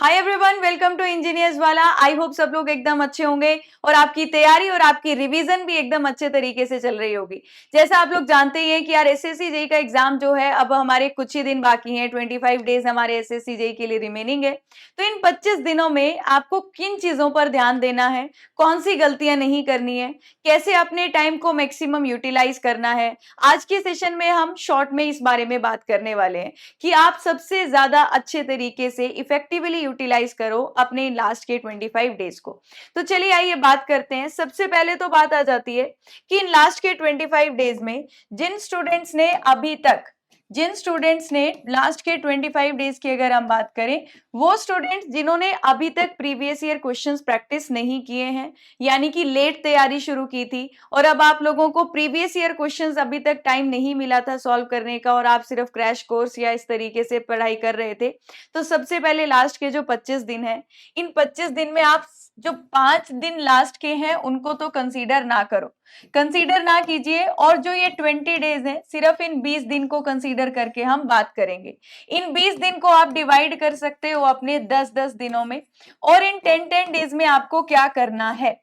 Hi everyone, welcome to engineers Wala. I hope सब लोग एकदम अच्छे होंगे और आपकी तैयारी और आपकी रिवीजन भी एकदम अच्छे तरीके से चल रही होगी। जैसा आप लोग जानते ही हैं कि यार एसएससी जेई का एग्जाम जो है अब हमारे कुछ ही दिन बाकी हैं। 25 डेज हमारे एसएससी जेई के लिए रिमेनिंग है। तो इन 25 दिनों में आपको किन चीजों पर ध्यान देना है, कौन सी गलतियां नहीं करनी है, कैसे अपने टाइम को मैक्सिमम यूटिलाइज करना है, आज के सेशन में हम शॉर्ट में इस बारे में बात करने वाले हैं कि आप सबसे ज्यादा अच्छे तरीके से इफेक्टिवली यूटिलाइज करो अपने लास्ट के 25 डेज को। तो चलिए आइए बात करते हैं। सबसे पहले तो बात आ जाती है कि इन लास्ट के 25 डेज में जिन स्टूडेंट्स ने लास्ट के 25 डेज की अगर हम बात करें, वो स्टूडेंट्स जिन्होंने अभी तक प्रीवियस ईयर क्वेश्चंस प्रैक्टिस नहीं किए हैं, यानी कि लेट तैयारी शुरू की थी और अब आप लोगों को प्रीवियस ईयर क्वेश्चंस अभी तक टाइम नहीं मिला था सॉल्व करने का और आप सिर्फ क्रैश कोर्स या इस तरीके से पढ़ाई कर रहे थे। तो सबसे पहले लास्ट के जो 25 दिन है, इन 25 दिन में आप जो 5 दिन लास्ट के हैं उनको तो कंसीडर ना कीजिए और जो ये 20 डेज हैं सिर्फ इन 20 दिन को कंसीडर करके हम बात करेंगे। इन 20 दिन को आप डिवाइड कर सकते हो अपने 10-10 दिनों में और इन 10-10 डेज में आपको क्या करना है।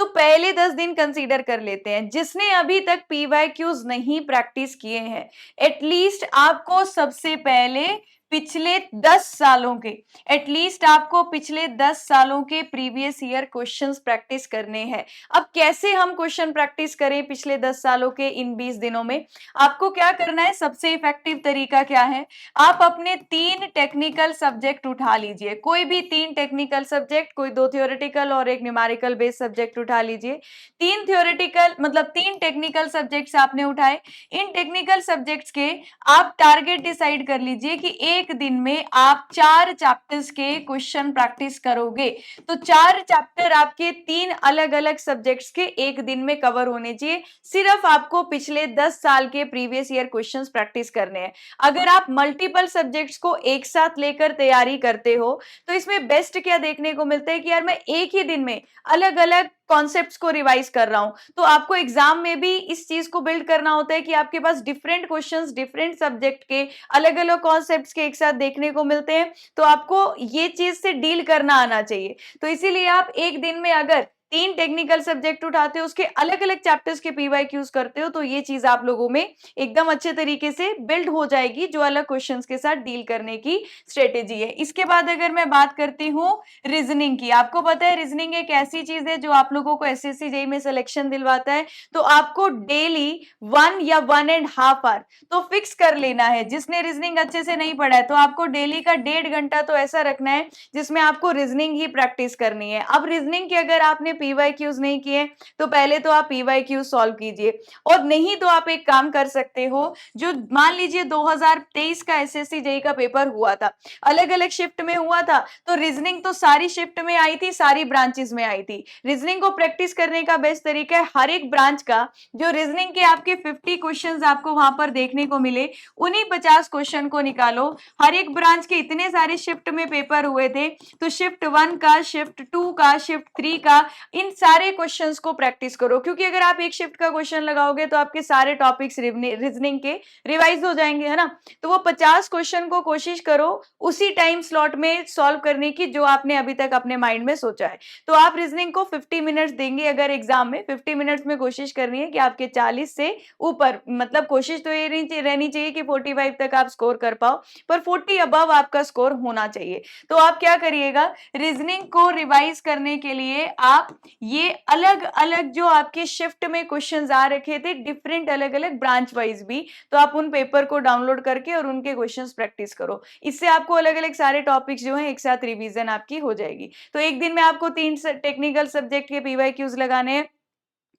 तो पहले 10 दिन कंसीडर कर लेते हैं। जिसने अभी तक पीवाईक्यूज नहीं प्रैक्टिस किए हैं, एटलीस्ट आपको सबसे पहले पिछले 10 सालों के एटलीस्ट आपको पिछले 10 सालों के प्रीवियस ईयर क्वेश्चंस प्रैक्टिस करने हैं। अब कैसे हम क्वेश्चन प्रैक्टिस करें पिछले 10 सालों के इन 20 दिनों में? आपको क्या करना है, सबसे इफेक्टिव तरीका क्या है, आप अपने 3 टेक्निकल सब्जेक्ट उठा लीजिए। कोई भी 3 टेक्निकल सब्जेक्ट, कोई 2 थ्योरेटिकल और एक न्यूमेरिकल बेस्ड सब्जेक्ट उठा लीजिए। 3 थ्योरेटिकल मतलब 3 टेक्निकल सब्जेक्ट्स आपने उठाए। इन टेक्निकल सब्जेक्ट्स के आप टारगेट डिसाइड कर लीजिए कि एक दिन में आप 4 चैप्टर्स के क्वेश्चन प्रैक्टिस करोगे। तो 4 चैप्टर आपके 3 अलग अलग सब्जेक्ट्स के एक दिन में कवर होने चाहिए। सिर्फ आपको पिछले 10 साल के प्रीवियस ईयर क्वेश्चंस प्रैक्टिस करने हैं। अगर आप मल्टीपल सब्जेक्ट्स को एक साथ लेकर तैयारी करते हो तो इसमें बेस्ट क्या देखने को मिलता है कि यार मैं एक ही दिन में अलग अलग कॉन्सेप्ट्स को रिवाइज कर रहा हूं। तो आपको एग्जाम में भी इस चीज को बिल्ड करना होता है कि आपके पास डिफरेंट क्वेश्चंस डिफरेंट सब्जेक्ट के अलग अलग कॉन्सेप्ट्स के एक साथ देखने को मिलते हैं। तो आपको ये चीज से डील करना आना चाहिए। तो इसीलिए आप एक दिन में अगर 3 टेक्निकल सब्जेक्ट उठाते हो, उसके अलग अलग चैप्टर्स के पीवाईक्यूज करते हो, तो ये चीज आप लोगों में एकदम अच्छे तरीके से बिल्ड हो जाएगी, जो अलग क्वेश्चंस के साथ डील करने की स्ट्रेटेजी है। इसके बाद अगर मैं बात करती हूँ रीजनिंग की, आपको पता है रीजनिंग एक ऐसी चीज है जो आप लोगों को एसएससी जेईई में सिलेक्शन दिलवाता है। तो आपको डेली 1 या 1.5 आवर तो फिक्स कर लेना है। जिसने रीजनिंग अच्छे से नहीं पढ़ा है तो आपको डेली का 1.5 घंटा तो ऐसा रखना है जिसमें आपको रीजनिंग ही प्रैक्टिस करनी है। अब रीजनिंग के अगर आपने पीवाईक्यूज नहीं किए तो पहले तो आप पीवाईक्यूज सॉल्व कीजिए, और नहीं तो आप एक काम कर सकते हो। जो मान लीजिए 2023 का एसएससी जेईई का पेपर हुआ था, अलग अलग शिफ्ट में हुआ था, तो रीजनिंग तो सारी शिफ्ट में आई थी, सारी ब्रांचेस में आई थी। रीजनिंग को प्रैक्टिस करने का बेस्ट तरीका है हर एक ब्रांच का जो रीजनिंग के आपके 50 क्वेश्चंस आपको वहां पर देखने को मिले, उन्हीं 50 क्वेश्चन को निकालो। हर एक ब्रांच के इतने सारे शिफ्ट में पेपर हुए थे, तो शिफ्ट 1 का, शिफ्ट 2 का, शिफ्ट 3 का, इन सारे क्वेश्चंस को प्रैक्टिस करो। क्योंकि अगर आप एक शिफ्ट का क्वेश्चन लगाओगे तो आपके सारे टॉपिक्स रीजनिंग के रिवाइज हो जाएंगे, है ना। तो वो 50 क्वेश्चन को कोशिश करो उसी टाइम स्लॉट में सॉल्व करने की जो आपने अभी तक अपने माइंड में सोचा है। तो आप रीजनिंग को 50 मिनट्स देंगे अगर एग्जाम में, 50 मिनट्स में कोशिश करनी है कि आपके 40 से ऊपर, मतलब कोशिश तो ये रहनी चाहिए कि 45 तक आप स्कोर कर पाओ, पर 40 अबव आपका स्कोर होना चाहिए। तो आप क्या करिएगा, रीजनिंग को रिवाइज करने के लिए आप ये अलग अलग जो आपके शिफ्ट में क्वेश्चंस आ रखे थे, डिफरेंट अलग अलग ब्रांच वाइज भी, तो आप उन पेपर को डाउनलोड करके और उनके क्वेश्चंस प्रैक्टिस करो। इससे आपको अलग अलग सारे टॉपिक्स जो हैं एक साथ रिवीजन आपकी हो जाएगी। तो एक दिन में आपको 3 टेक्निकल सब्जेक्ट के पीवाईक्यूज लगाने हैं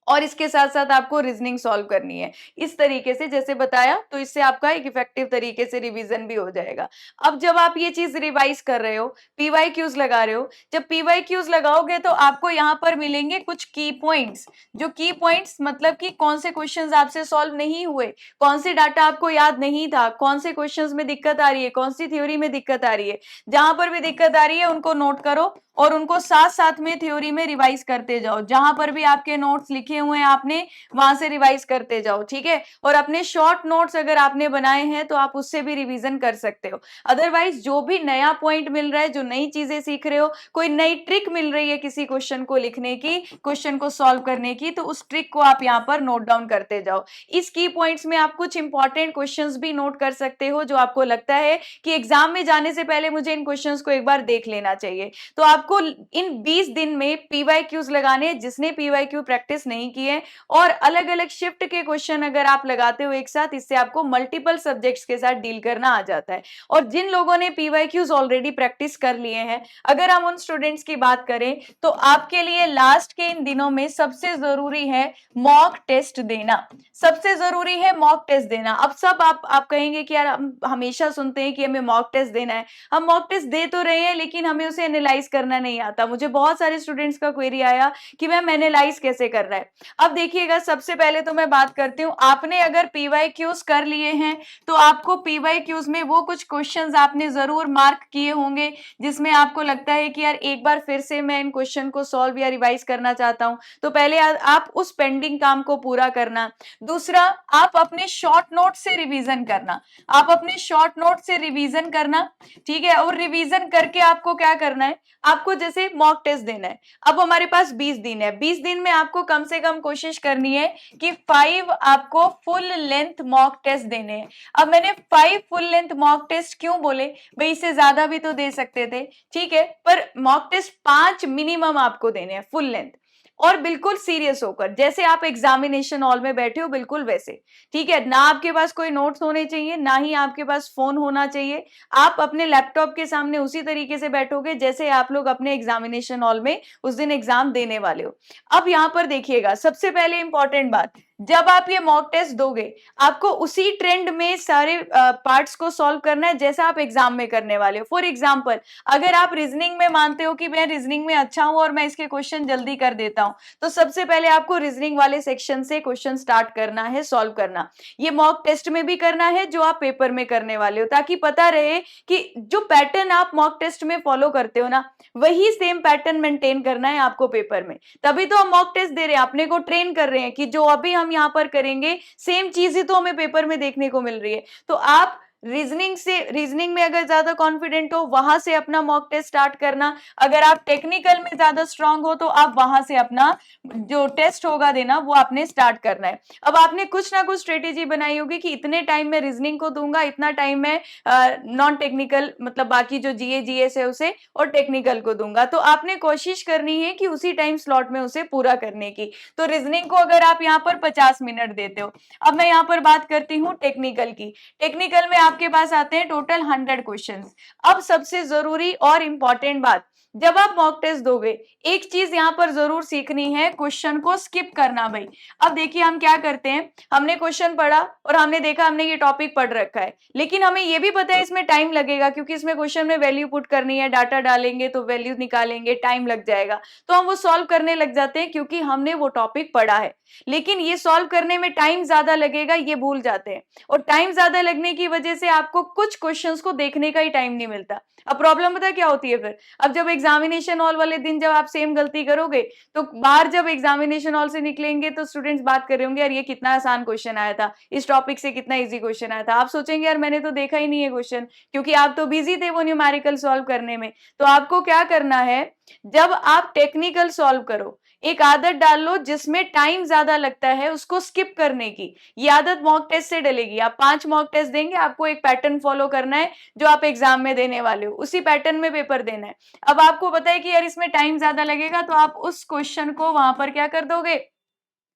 और इसके साथ साथ आपको रीजनिंग सॉल्व करनी है इस तरीके से जैसे बताया। तो इससे आपका एक इफेक्टिव तरीके से रिवीजन भी हो जाएगा। अब जब आप ये चीज रिवाइज कर रहे हो, पीवाईक्यूज लगा रहे हो, जब पीवाईक्यूज लगाओगे तो आपको यहाँ पर मिलेंगे कुछ की पॉइंट्स। जो की पॉइंट्स मतलब कि कौन से क्वेश्चंस आपसे सॉल्व नहीं हुए, कौन से डाटा आपको याद नहीं था, कौन से क्वेश्चंस में दिक्कत आ रही है, कौन सी थ्योरी में दिक्कत आ रही है। जहां पर भी दिक्कत आ रही है उनको नोट करो और उनको साथ साथ में थ्योरी में रिवाइज करते जाओ। जहां पर भी आपके नोट्स लिखे लिखे हुए हैं आपने वहां से रिवाइज करते जाओ, ठीक है। और अपने शॉर्ट नोट्स अगर आपने बनाए हैं तो आप उससे भी रिवीजन कर सकते हो। अदरवाइज जो भी नया पॉइंट मिल रहा है, जो नई चीजें सीख रहे हो, कोई नई ट्रिक मिल रही है किसी क्वेश्चन को लिखने की, क्वेश्चन को सॉल्व करने की, तो उस ट्रिक को आप यहाँ पर नोट डाउन करते जाओ। इस की पॉइंट्स में आप कुछ इंपॉर्टेंट क्वेश्चंस भी नोट कर सकते हो जो आपको लगता है कि एग्जाम में जाने से पहले मुझे इन क्वेश्चंस को एक बार देख लेना चाहिए। तो आपको इन 20 दिन में पीवाईक्यूज लगाने, जिसने पीवाईक्यू प्रैक्टिस नहीं की है, और अलग अलग शिफ्ट के क्वेश्चन अगर आप लगाते हो एक साथ, इससे आपको मल्टीपल सब्जेक्ट्स के साथ डील करना आ जाता है। और जिन लोगों ने पीवाईक्यूज ऑलरेडी प्रैक्टिस कर लिए हैं, अगर हम उन स्टूडेंट्स की बात करें तो आपके लिए लास्ट के इन दिनों में सबसे जरूरी है मॉक टेस्ट देना। सबसे जरूरी है मॉक टेस्ट देना। अब सब आप कहेंगे कि यार हम हमेशा सुनते हैं कि हमें मॉक टेस्ट देना है, हम मॉक टेस्ट दे तो रहे हैं लेकिन हमें उसे एनालाइज करना नहीं आता। मुझे बहुत सारे स्टूडेंट्स का क्वेरी आया कि मैम एनालाइज कैसे करना है। अब देखिएगा, सबसे पहले तो मैं बात करती हूँ, आपने अगर पीवाईक्यूज कर लिए हैं तो आपको पीवाईक्यूज में वो कुछ क्वेश्चंस आपने जरूर मार्क किए होंगे जिसमें आपको लगता है कि यार एक बार फिर से मैं इन क्वेश्चन को सॉल्व या रिवाइज करना चाहता हूं। तो पहले आप उस पेंडिंग काम को पूरा करना। दूसरा, आप अपने शॉर्ट नोट से रिवीजन करना। आप अपने शॉर्ट नोट से रिवीजन करना, ठीक है। और रिवीजन करके आपको क्या करना है, आपको जैसे मॉक टेस्ट देना है। अब हमारे पास 20 दिन है, 20 दिन में आपको कम से कम कोशिश करनी है कि 5 आपको फुल लेंथ मॉक टेस्ट देने हैं। अब मैंने 5 फुल लेंथ मॉक टेस्ट क्यों बोले, भाई इससे ज्यादा भी तो दे सकते थे, ठीक है, पर मॉक टेस्ट 5 मिनिमम आपको देने हैं फुल लेंथ। और बिल्कुल सीरियस होकर, जैसे आप एग्जामिनेशन हॉल में बैठे हो बिल्कुल वैसे, ठीक है। ना आपके पास कोई नोट्स होने चाहिए, ना ही आपके पास फोन होना चाहिए। आप अपने लैपटॉप के सामने उसी तरीके से बैठोगे जैसे आप लोग अपने एग्जामिनेशन हॉल में उस दिन एग्जाम देने वाले हो। अब यहां पर देखिएगा, सबसे पहले इंपॉर्टेंट बात, जब आप ये मॉक टेस्ट दोगे आपको उसी ट्रेंड में सारे पार्ट्स को सॉल्व करना है जैसा आप एग्जाम में करने वाले हो। फॉर एग्जांपल, अगर आप रीजनिंग में मानते हो कि मैं रीजनिंग में अच्छा हूं और मैं इसके क्वेश्चन जल्दी कर देता हूं, तो सबसे पहले आपको रीजनिंग वाले सेक्शन से क्वेश्चन स्टार्ट करना है, सॉल्व करना। ये मॉक टेस्ट में भी करना है जो आप पेपर में करने वाले हो, ताकि पता रहे कि जो पैटर्न आप मॉक टेस्ट में फॉलो करते हो ना, वही सेम पैटर्न मेंटेन करना है आपको पेपर में। तभी तो हम मॉक टेस्ट दे रहे हैं, अपने को ट्रेन कर रहे हैं कि जो अभी हम यहाँ पर करेंगे सेम चीज ही तो हमें पेपर में देखने को मिल रही है। तो आप रीजनिंग में अगर ज्यादा कॉन्फिडेंट हो, वहां से अपना मॉक टेस्ट स्टार्ट करना। अगर आप टेक्निकल में ज्यादा स्ट्रांग हो तो आप वहां से अपना जो टेस्ट होगा देना वो आपने स्टार्ट करना है। अब आपने कुछ ना कुछ स्ट्रेटेजी बनाई होगी कि इतने टाइम में रीजनिंग को दूंगा, इतना टाइम में नॉन टेक्निकल मतलब बाकी जो जीए जीएस है उसे, और टेक्निकल को दूंगा। तो आपने कोशिश करनी है कि उसी टाइम स्लॉट में उसे पूरा करने की। तो रीजनिंग को अगर आप यहाँ पर 50 मिनट देते हो, अब मैं यहाँ पर बात करती हूँ टेक्निकल की। टेक्निकल में आपके पास आते हैं टोटल 100 क्वेश्चंस। अब सबसे जरूरी और इंपॉर्टेंट बात, जब आप मॉक टेस्ट दोगे एक चीज यहां पर जरूर सीखनी है, क्वेश्चन को स्किप करना। भाई अब देखिए हम क्या करते हैं, हमने क्वेश्चन पढ़ा और हमने देखा हमने ये टॉपिक पढ़ रखा है, लेकिन हमें ये भी पता है इसमें टाइम लगेगा क्योंकि इसमें क्वेश्चन में वैल्यू पुट करनी है, डाटा डालेंगे तो वैल्यू निकालेंगे, टाइम लग जाएगा। तो हम वो सॉल्व करने लग जाते हैं क्योंकि हमने वो टॉपिक पढ़ा है, लेकिन ये सॉल्व करने में टाइम ज्यादा लगेगा ये भूल जाते हैं। और टाइम ज्यादा लगने की वजह से आपको कुछ क्वेश्चंस को देखने का ही टाइम नहीं मिलता। अब प्रॉब्लम पता क्या होती है फिर, अब जब एग्जामिनेशन हॉल वाले दिन जब आप सेम गलती करोगे तो बाहर जब एग्जामिनेशन हॉल से निकलेंगे तो स्टूडेंट्स बात कर रहे होंगे यार ये कितना आसान क्वेश्चन आया था, इस टॉपिक से कितना इजी क्वेश्चन आया था। आप सोचेंगे यार मैंने तो देखा ही नहीं है क्वेश्चन, क्योंकि आप तो बिजी थे वो न्यूमेरिकल सॉल्व करने में। तो आपको क्या करना है, जब आप टेक्निकल सॉल्व करो एक आदत डाल लो जिसमें टाइम ज्यादा लगता है उसको स्किप करने की। ये आदत मॉक टेस्ट से डलेगी। आप 5 मॉक टेस्ट देंगे, आपको एक पैटर्न फॉलो करना है जो आप एग्जाम में देने वाले हो, उसी पैटर्न में पेपर देना है। अब आपको पता है कि यार इसमें टाइम ज्यादा लगेगा तो आप उस क्वेश्चन को वहां पर क्या कर दोगे,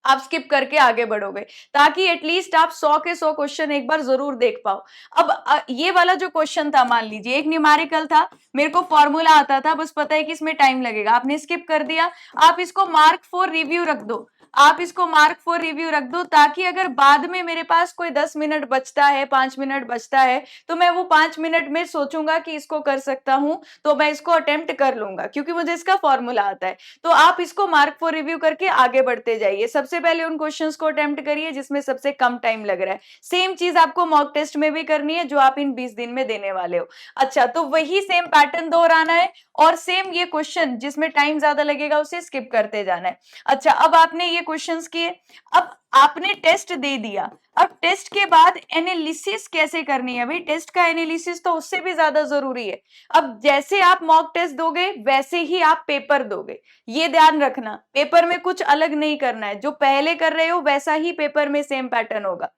आप स्किप करके आगे बढ़ोगे, ताकि एटलीस्ट आप 100 के 100 क्वेश्चन एक बार जरूर देख पाओ। अब ये वाला जो क्वेश्चन था, मान लीजिए एक न्यूमेरिकल था, मेरे को फॉर्मूला आता था, बस पता है कि इसमें टाइम लगेगा, आपने स्किप कर दिया। आप इसको मार्क फॉर रिव्यू रख दो, आप इसको मार्क फॉर रिव्यू रख दो, ताकि अगर बाद में मेरे पास कोई 10 मिनट बचता है, 5 मिनट बचता है, तो मैं वो 5 मिनट में सोचूंगा कि इसको कर सकता हूं तो मैं इसको अटेम्प्ट कर लूंगा क्योंकि मुझे इसका फॉर्मूला आता है। तो आप इसको मार्क फॉर रिव्यू करके आगे बढ़ते जाइए। सबसे पहले उन क्वेश्चंस को अटेम्प्ट करिए जिसमें सबसे कम टाइम लग रहा है। सेम चीज आपको मॉक टेस्ट में भी करनी है जो आप इन 20 दिन में देने वाले हो। अच्छा, तो वही सेम पैटर्न दोहराना है और सेम ये क्वेश्चन जिसमें टाइम ज्यादा लगेगा उसे स्किप करते जाना है। अच्छा, अब आपने ये ये क्वेश्चंस किए। अब आपने टेस्ट दे दिया, अब टेस्ट के बाद एनालिसिस कैसे करनी है भाई, टेस्ट का एनालिसिस तो उससे भी ज्यादा जरूरी है। अब जैसे आप मॉक टेस्ट दोगे वैसे ही आप पेपर दोगे, ये ध्यान रखना, पेपर में कुछ अलग नहीं करना है, जो पहले कर रहे हो वैसा ही पेपर में सेम पैटर्न होगा।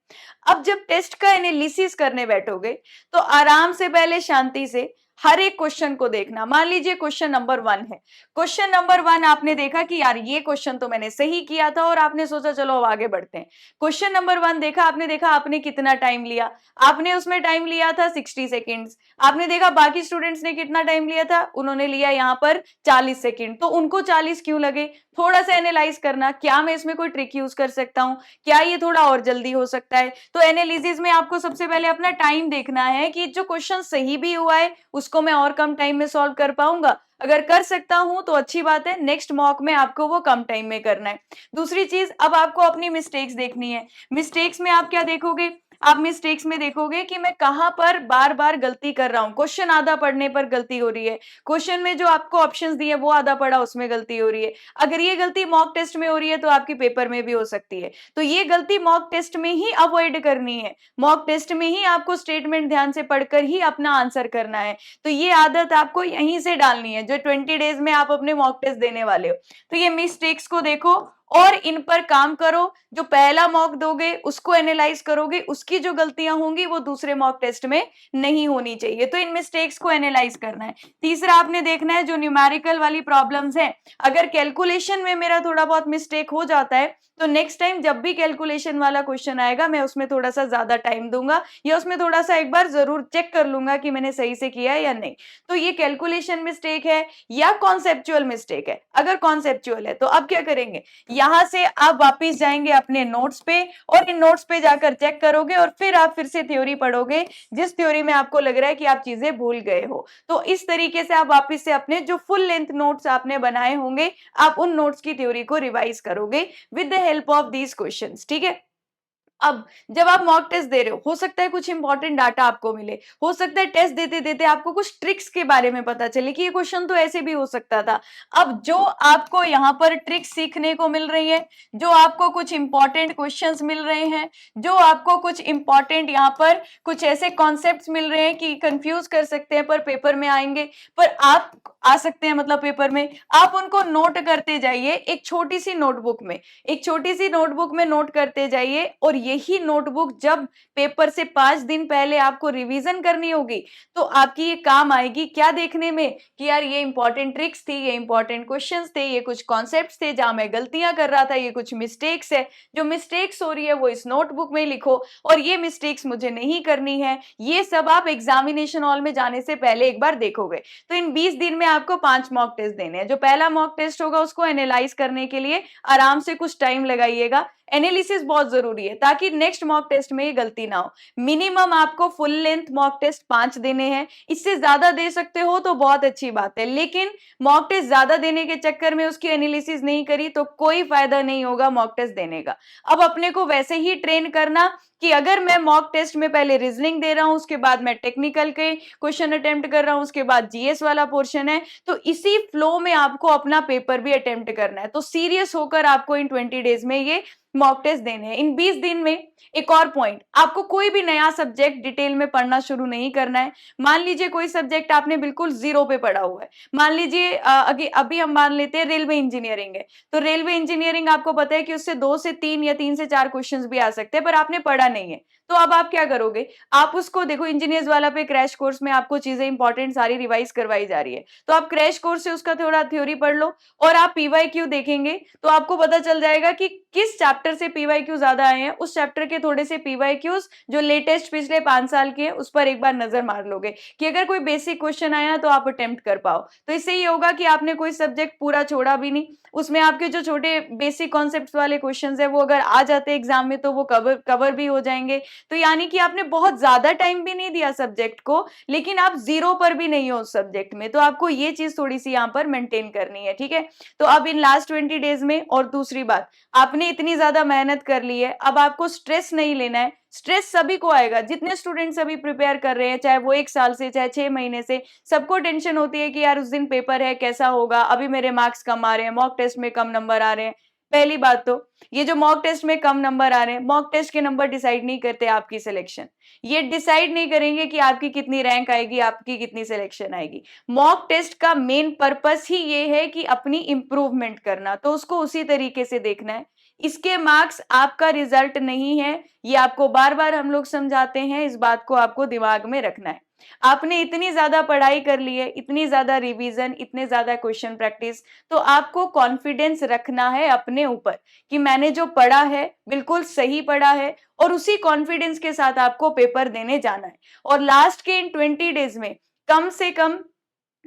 अब जब टेस्ट का एनालिसिस करने बैठोगे तो आराम से पहले शांति से हर एक क्वेश्चन को देखना। मान लीजिए क्वेश्चन नंबर 1 है, क्वेश्चन नंबर 1 आपने देखा कि यार ये क्वेश्चन तो मैंने सही किया था और आपने सोचा चलो अब आगे बढ़ते हैं। क्वेश्चन नंबर 1 देखा, आपने देखा आपने कितना टाइम लिया, आपने उसमें टाइम लिया था 60 सेकेंड्स। आपने देखा बाकी स्टूडेंट्स ने कितना टाइम लिया था, उन्होंने लिया यहाँ पर 40 सेकेंड, तो उनको 40 क्यों लगे, थोड़ा सा एनालाइज करना, क्या मैं इसमें कोई ट्रिक यूज कर सकता हूँ, क्या ये थोड़ा और जल्दी हो सकता है। तो एनालिसिस में आपको सबसे पहले अपना टाइम देखना है कि जो क्वेश्चन सही भी हुआ है उसको मैं और कम टाइम में सॉल्व कर पाऊंगा, अगर कर सकता हूं तो अच्छी बात है, नेक्स्ट मॉक में आपको वो कम टाइम में करना है। दूसरी चीज, अब आपको अपनी मिस्टेक्स देखनी है। मिस्टेक्स में आप क्या देखोगे, आप मिस्टेक्स में देखोगे कि मैं कहां पर बार बार गलती कर रहा हूं, क्वेश्चन आधा पढ़ने पर गलती हो रही है, क्वेश्चन में जो आपको ऑप्शंस दिए वो आधा पढ़ा उसमें गलती हो रही है। अगर ये गलती मॉक टेस्ट में हो रही है तो आपकी पेपर में भी हो सकती है, तो ये गलती मॉक टेस्ट में ही अवॉइड करनी है। मॉक टेस्ट में ही आपको स्टेटमेंट ध्यान से पढ़कर ही अपना आंसर करना है। तो ये आदत आपको यहीं से डालनी है जो 20 डेज में आप अपने मॉक टेस्ट देने वाले हो। तो ये मिस्टेक्स को देखो और इन पर काम करो। जो पहला मॉक दोगे उसको एनालाइज करोगे, उसकी जो गलतियां होंगी वो दूसरे मॉक टेस्ट में नहीं होनी चाहिए, तो इन मिस्टेक्स को एनालाइज करना है। तीसरा आपने देखना है जो न्यूमेरिकल वाली प्रॉब्लम्स हैं, अगर कैलकुलेशन में मेरा थोड़ा बहुत मिस्टेक हो जाता है तो नेक्स्ट टाइम जब भी कैलकुलेशन वाला क्वेश्चन आएगा मैं उसमें थोड़ा सा ज्यादा टाइम दूंगा या उसमें थोड़ा सा एक बार जरूर चेक कर लूंगा कि मैंने सही से किया है या नहीं। तो ये कैलकुलेशन मिस्टेक है या कॉन्सेप्चुअल मिस्टेक है। अगर कॉन्सेप्चुअल है तो अब क्या करेंगे, यहां से आप वापस जाएंगे अपने नोट्स पे और इन नोट्स पे जाकर चेक करोगे और फिर आप फिर से थ्योरी पढ़ोगे जिस थ्योरी में आपको लग रहा है कि आप चीजें भूल गए हो। तो इस तरीके से आप वापस से अपने जो फुल लेंथ नोट्स आपने बनाए होंगे आप उन नोट्स की थ्योरी को रिवाइज करोगे with the help of these questions, ठीक है। अब जब आप मॉक टेस्ट दे रहे हो सकता है कुछ इंपॉर्टेंट डाटा आपको मिले, हो सकता है टेस्ट देते देते आपको कुछ ट्रिक्स के बारे में पता चले कि ये क्वेश्चन तो ऐसे भी हो सकता था। अब जो आपको यहाँ पर ट्रिक्स सीखने को मिल रही है, जो आपको कुछ इंपॉर्टेंट क्वेश्चंस मिल रहे हैं, जो आपको कुछ इंपॉर्टेंट यहाँ पर कुछ ऐसे कॉन्सेप्ट्स मिल रहे हैं कि कंफ्यूज कर सकते हैं पर पेपर में आएंगे, पर आप आ सकते हैं मतलब पेपर में, आप उनको नोट करते जाइए एक छोटी सी नोटबुक में, एक छोटी सी नोटबुक में नोट करते जाइए। और यही नोटबुक जब पेपर से 5 दिन पहले आपको रिवीजन करनी होगी तो आपकी ये काम आएगी क्या देखने में कि यार ये इंपॉर्टेंट ट्रिक्स थी, ये इंपॉर्टेंट क्वेश्चंस थे, ये कुछ कॉन्सेप्ट्स थे जहां मैं गलतियां कर रहा था, ये कुछ मिस्टेक्स है, जो मिस्टेक्स हो रही है वो इस नोटबुक में लिखो और ये मिस्टेक्स मुझे नहीं करनी है। ये सब आप एग्जामिनेशन हॉल में जाने से पहले एक बार देखोगे। तो इन 20 दिन में आपको 5 मॉक टेस्ट देने हैं। जो पहला मॉक टेस्ट होगा उसको एनालाइज करने के लिए आराम से कुछ टाइम लगाइएगा, एनालिसिस बहुत जरूरी है ताकि नेक्स्ट मॉक टेस्ट में ये गलती ना हो। मिनिमम आपको फुल लेंथ मॉक टेस्ट 5 देने हैं, इससे ज्यादा दे सकते हो तो बहुत अच्छी बात है, लेकिन मॉक टेस्ट ज्यादा देने के चक्कर में उसकी एनालिसिस नहीं करी तो कोई फायदा नहीं होगा मॉक टेस्ट देने का। अब अपने को वैसे ही ट्रेन करना कि अगर मैं मॉक टेस्ट में पहले रीजनिंग दे रहा हूं, उसके बाद मैं टेक्निकल के क्वेश्चन अटेम्प्ट कर रहा हूं, उसके बाद जीएस वाला पोर्शन है, तो इसी फ्लो में आपको अपना पेपर भी अटेम्प्ट करना है। तो सीरियस होकर आपको इन 20 डेज में ये मॉक टेस्ट देने हैं। इन 20 दिन में एक और पॉइंट, आपको कोई भी नया सब्जेक्ट डिटेल में पढ़ना शुरू नहीं करना है। मान लीजिए कोई सब्जेक्ट आपने बिल्कुल जीरो पे पढ़ा हुआ है, मान लीजिए अभी हम मान लेते हैं रेलवे इंजीनियरिंग है, तो रेलवे इंजीनियरिंग आपको पता है कि उससे 2 से 3 या 3 से 4 क्वेश्चंस भी आ सकते हैं पर आपने पढ़ा नहीं है, तो अब आप क्या करोगे, आप उसको देखो इंजीनियर्स वाला पे क्रैश कोर्स में आपको चीजें इंपॉर्टेंट सारी रिवाइज करवाई जा रही है, तो आप क्रैश कोर्स से उसका थोड़ा थ्योरी पढ़ लो और आप पीवाईक्यू देखेंगे तो आपको पता चल जाएगा कि किस चैप्टर से पीवाईक्यू ज्यादा आए हैं, उस चैप्टर के थोड़े से पीवाईक्यूज जो लेटेस्ट पिछले 5 साल के हैं उस पर एक बार नजर मार लोगे कि अगर कोई बेसिक क्वेश्चन आया तो आप अटेम्प्ट कर पाओ। तो इससे ये होगा कि आपने कोई सब्जेक्ट पूरा छोड़ा भी नहीं, उसमें आपके जो छोटे बेसिक कॉन्सेप्ट्स वाले क्वेश्चंस है वो अगर आ जाते एग्जाम में तो वो कवर भी हो जाएंगे। तो यानी कि आपने बहुत ज्यादा टाइम भी नहीं दिया सब्जेक्ट को, लेकिन आप जीरो पर भी नहीं हो उस सब्जेक्ट में, तो आपको ये चीज थोड़ी सी यहाँ पर मेंटेन करनी है, ठीक है। तो अब इन लास्ट 20 डेज में, और दूसरी बात, आपने इतनी ज्यादा मेहनत कर ली है, अब आपको स्ट्रेस नहीं लेना है। स्ट्रेस सभी को आएगा, जितने स्टूडेंट्स अभी प्रिपेयर कर रहे हैं, चाहे वो 1 साल से चाहे 6 महीने से, सबको टेंशन होती है कि यार उस दिन पेपर है कैसा होगा, अभी मेरे मार्क्स कम आ रहे हैं, मॉक टेस्ट में कम नंबर आ रहे हैं। पहली बात तो ये जो मॉक टेस्ट में कम नंबर आ रहे हैं, मॉक टेस्ट के नंबर डिसाइड नहीं करते आपकी सिलेक्शन। ये डिसाइड नहीं करेंगे कि आपकी कितनी रैंक आएगी, आपकी कितनी सिलेक्शन आएगी। मॉक टेस्ट का मेन पर्पस ही ये है कि अपनी इंप्रूवमेंट करना, तो उसको उसी तरीके से देखना है। इसके मार्क्स आपका रिजल्ट नहीं है, ये आपको बार-बार हम लोग समझाते हैं, इस बात को आपको दिमाग में रखना है। आपने इतनी ज़्यादा पढ़ाई कर ली है, इतनी ज़्यादा रिवीजन, इतने ज़्यादा क्वेश्चन प्रैक्टिस, तो आपको कॉन्फिडेंस रखना है अपने ऊपर कि मैंने जो पढ़ा है, बिल्कुल सही पढ़ा है और उसी कॉन्फिडेंस के साथ आपको पेपर देने जाना है। और लास्ट के इन 20 डेज़ में कम से कम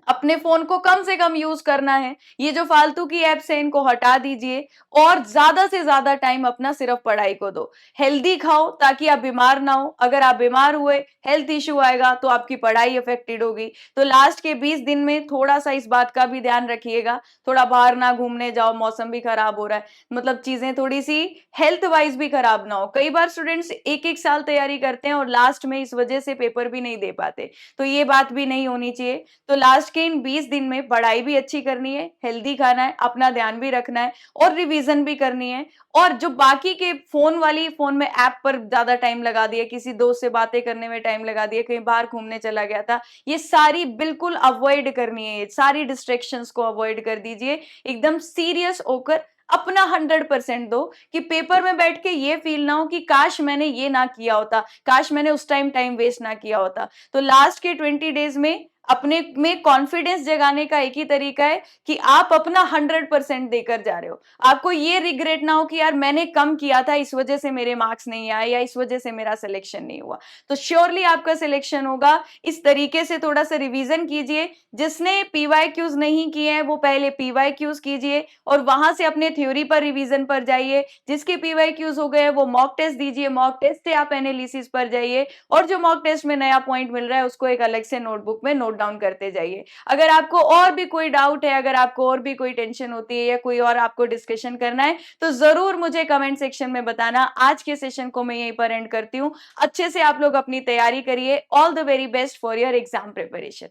अपने फ़ोन को कम से कम यूज़ करना है। ये जो फालतू की ऐप्स हैं इनको हटा दीजिए और ज़्यादा से ज़्यादा टाइम अपना सिर्फ़ पढ़ाई को दो। हेल्दी खाओ ताकि आप बीमार ना हो। अगर आप बीमार हुए, हेल्थ इश्यू आएगा तो आपकी पढ़ाई अफ़ेक्टेड होगी। तो लास्ट के 20 दिन में थोड़ा-सा इस बात का भी ध्यान रखिएगा, थोड़ा बाहर ना घूमने जाओ, मौसम भी खराब हो रहा है। मतलब चीज़ें थोड़ी-सी हेल्थ वाइज़ भी खराब ना हो। कई बार स्टूडेंट्स 1-1 साल तैयारी करते हैं और लास्ट में इस वजह से पेपर भी नहीं दे पाते। तो ये बात भी नहीं होनी चाहिए। तो लास्ट के इन 20 दिन में पढ़ाई भी अच्छी करनी है, हेल्दी खाना है, अपना ध्यान भी रखना है और रिवीजन भी करनी है। और जो बाकी के फ़ोन में ऐप पर ज़्यादा टाइम लगा दिया, किसी दोस्त से बातें करने में टाइम लगा दिया, कहीं बाहर घूमने चला गया था, ये सारी बिल्कुल अवॉइड करनी है, सारी डिस्ट्रैक्शंस को अवॉइड कर दीजिए। एकदम सीरियस होकर अपना 100% दो कि पेपर में बैठ के ये फ़ील ना हो कि काश मैंने ये ना किया होता, काश मैंने उस टाइम वेस्ट ना किया होता। तो लास्ट के 20 डेज़ में अपने में कॉन्फिडेंस जगाने का एक ही तरीका है कि आप अपना 100% देकर जा रहे हो। आपको ये रिग्रेट ना हो कि यार मैंने कम किया था, इस वजह से मेरे मार्क्स नहीं आए या इस वजह से मेरा सिलेक्शन नहीं हुआ। तो श्योरली आपका सिलेक्शन होगा। इस तरीके से थोड़ा-सा रिवीजन कीजिए। जिसने पीवाईक्यूज़ नहीं किए हैं, वो पहले पीवाईक्यूज़ कीजिए और वहां से अपने थ्योरी पर रिवीजन पर जाइए। जिसके पीवाईक्यूज़ हो गए, वो मॉक टेस्ट दीजिए, मॉक टेस्ट से आप एनालिसिस पर जाइए और जो मॉक टेस्ट में नया पॉइंट मिल रहा है, उसको एक अलग से नोटबुक में नोट डाउन करते जाइए। अगर आपको और भी कोई डाउट है, अगर आपको और भी कोई टेंशन होती है या कोई और आपको डिस्कशन करना है, तो ज़रूर मुझे कमेंट सेक्शन में बताना। आज के सेशन को मैं यहीं पर एंड करती हूँ। अच्छे से आप लोग अपनी तैयारी करिए। All the very best for your exam preparation.